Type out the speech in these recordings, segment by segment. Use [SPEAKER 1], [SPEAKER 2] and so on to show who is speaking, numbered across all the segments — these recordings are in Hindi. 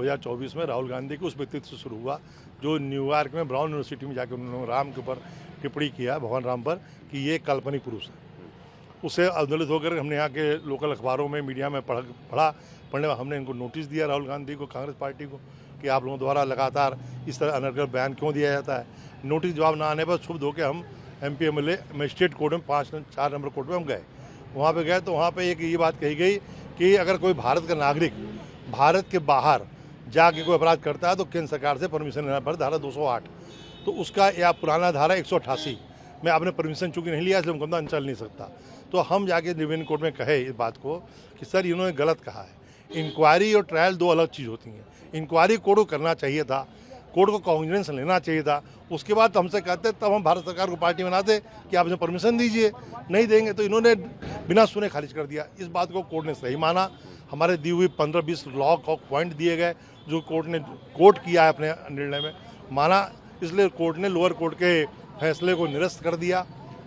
[SPEAKER 1] 2024 में राहुल गांधी के उस व्यक्तित्व से शुरू हुआ जो न्यूयॉर्क में ब्राउन यूनिवर्सिटी में जाकर उन्होंने राम के ऊपर टिप्पणी किया, भगवान राम पर, कि ये काल्पनिक पुरुष है। उससे आंदोलित होकर हमने यहाँ के लोकल अखबारों में, मीडिया में पढ़ने हमने इनको नोटिस दिया, राहुल गांधी को, कांग्रेस पार्टी को, कि आप लोगों द्वारा लगातार इस तरह अनर्गल बयान क्यों दिया जाता है। नोटिस जवाब ना आने पर क्षुब्ध होकर हम MP MLA मजिस्ट्रेट कोर्ट में 4 नंबर कोर्ट में हम गए। वहाँ पे गए तो वहाँ पे एक ये बात कही गई कि अगर कोई भारत का नागरिक भारत के बाहर जाके कोई अपराध करता है तो केंद्र सरकार से परमिशन लेना पड़ता, धारा 208। तो उसका या पुराना धारा 188 में आपने परमिशन चूंकि नहीं लिया, इसलिए मुकदमा चल नहीं सकता। तो हम जाके डिवीजन कोर्ट में कहे इस बात को कि सर इन्होंने गलत कहा है। इंक्वायरी और ट्रायल दो अलग चीज़ होती हैं। इंक्वायरी कोर्ट को करना चाहिए था, कोर्ट को कॉन्ग्रेस लेना चाहिए था, उसके बाद तो हमसे कहते तब हम भारत सरकार को पार्टी बनाते कि आप इन्हें परमिशन दीजिए। नहीं देंगे तो इन्होंने बिना सुने खारिज कर दिया। इस बात को कोर्ट ने सही माना। हमारे दी हुई 15-20 लॉ पॉइंट दिए गए जो कोर्ट ने कोर्ट किया है अपने निर्णय में, माना। इसलिए कोर्ट ने लोअर कोर्ट के फैसले को निरस्त कर दिया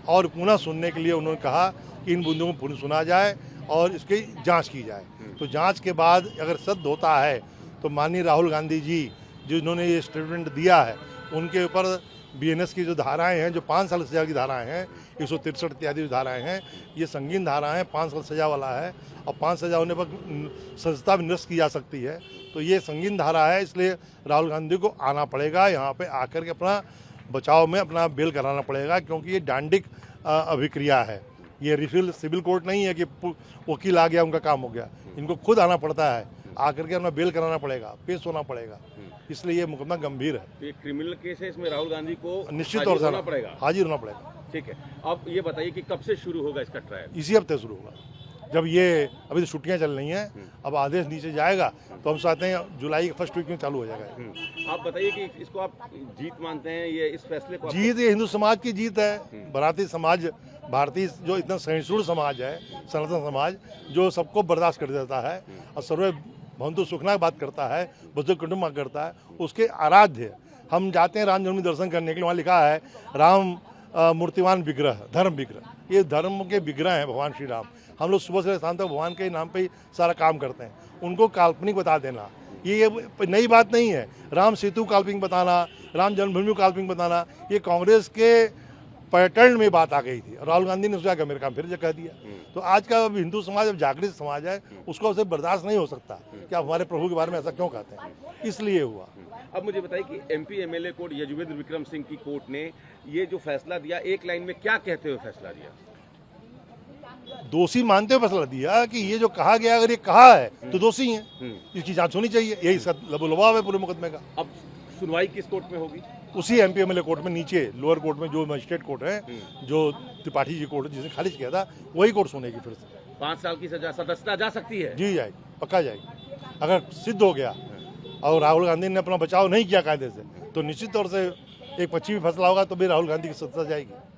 [SPEAKER 1] और पुनः सुनने के लिए उन्होंने कहा कि इन मुद्दों को पुनः सुना जाए और इसकी जांच की जाए। तो जांच के बाद अगर सत्य होता है तो माननीय राहुल गांधी जी जिन्होंने ये स्टेटमेंट दिया है उनके ऊपर BNS की जो धाराएं हैं, जो 5 साल सजा की धाराएं हैं, 163 इत्यादि जो धाराएं हैं, ये संगीन धाराएं, 5 साल सजा वाला है और 5 सजा होने पर सजता भी निरस्त की जा सकती है। तो ये संगीन धारा है, इसलिए राहुल गांधी को आना पड़ेगा यहाँ पे, आकर के अपना बचाव में अपना बेल कराना पड़ेगा, क्योंकि ये डांडिक अभिक्रिया है। ये रिफिल सिविल कोर्ट नहीं है कि वकील आ गया उनका काम हो गया। इनको खुद आना पड़ता है, आकर के अपना बेल कराना पड़ेगा, पेश होना पड़ेगा। इसलिए ये मुकदमा गंभीर है।
[SPEAKER 2] तो ये क्रिमिनल केस है, इसमें राहुल गांधी को
[SPEAKER 1] निश्चित तौर से
[SPEAKER 2] होना पड़ेगा,
[SPEAKER 1] हाजिर होना पड़ेगा।
[SPEAKER 2] ठीक है। अब ये बताइए कि कब से शुरू होगा इसका ट्रायल?
[SPEAKER 1] इसी हफ्ते शुरू होगा। जब ये अभी तो छुट्टियां चल रही हैं, अब आदेश नीचे जाएगा तो हम चाहते हैं जुलाई के फर्स्ट वीक में चालू हो जाएगा।
[SPEAKER 2] आप बताइए कि इसको आप जीत मानते हैं, ये इस फैसले को?
[SPEAKER 1] जीत ये हिंदू समाज की जीत है। भारतीय समाज, भारतीय जो इतना सहिष्णु समाज है, सनातन समाज, जो सबको बर्दाश्त कर देता है और सर्वे भवन्तु सुखना की बात करता है, बुजुर्ग कुटुंब करता है, उसके आराध्य हम जाते हैं राम जन्मभूमि दर्शन करने के लिए। वहाँ लिखा है राम मूर्तिमान विग्रह, धर्म विग्रह। ये धर्म के विग्रह हैं भगवान श्री राम। हम लोग सुबह से शाम तक भगवान के नाम पे ही सारा काम करते हैं। उनको काल्पनिक बता देना ये नई बात नहीं है। राम सेतु काल्पनिक बताना, राम जन्मभूमि काल्पनिक बताना, ये कांग्रेस के पैटर्न में बात आ गई थी। राहुल गांधी ने उसका मेरे काम फिर कह दिया। तो आज का हिंदू समाज अब जागृत समाज है, उसको उसे बर्दाश्त नहीं हो सकता कि आप हमारे प्रभु के बारे में ऐसा क्यों कहते हैं, इसलिए हुआ।
[SPEAKER 2] अब मुझे बताइए कि MP MLA court Yuzvendra Vikram Singh की कोर्ट ने ये जो फैसला दिया, एक लाइन में क्या कहते हुए फैसला दिया?
[SPEAKER 1] दोषी मानते हुए फैसला दिया कि ये जो कहा गया, अगर ये कहा है तो दोषी है, इसकी जांच होनी चाहिए। यही इसका लबोलबाव है पूरे मुकदमे का।
[SPEAKER 2] अब सुनवाई किस कोर्ट में होगी?
[SPEAKER 1] उसी MP MLA कोर्ट में, नीचे लोअर कोर्ट में जो मजिस्ट्रेट कोर्ट है, जो त्रिपाठी जी कोर्ट जिसने खारिज किया था, वही कोर्ट सुनेगी। फिर से
[SPEAKER 2] 5 साल की सजा सदस्यता जा सकती है?
[SPEAKER 1] जी जाएगी, पक्का जाएगी। अगर सिद्ध हो गया और राहुल गांधी ने अपना बचाव नहीं किया कायदे से, तो निश्चित तौर से एक 25 फैसला होगा तो भी राहुल गांधी की सत्ता जाएगी।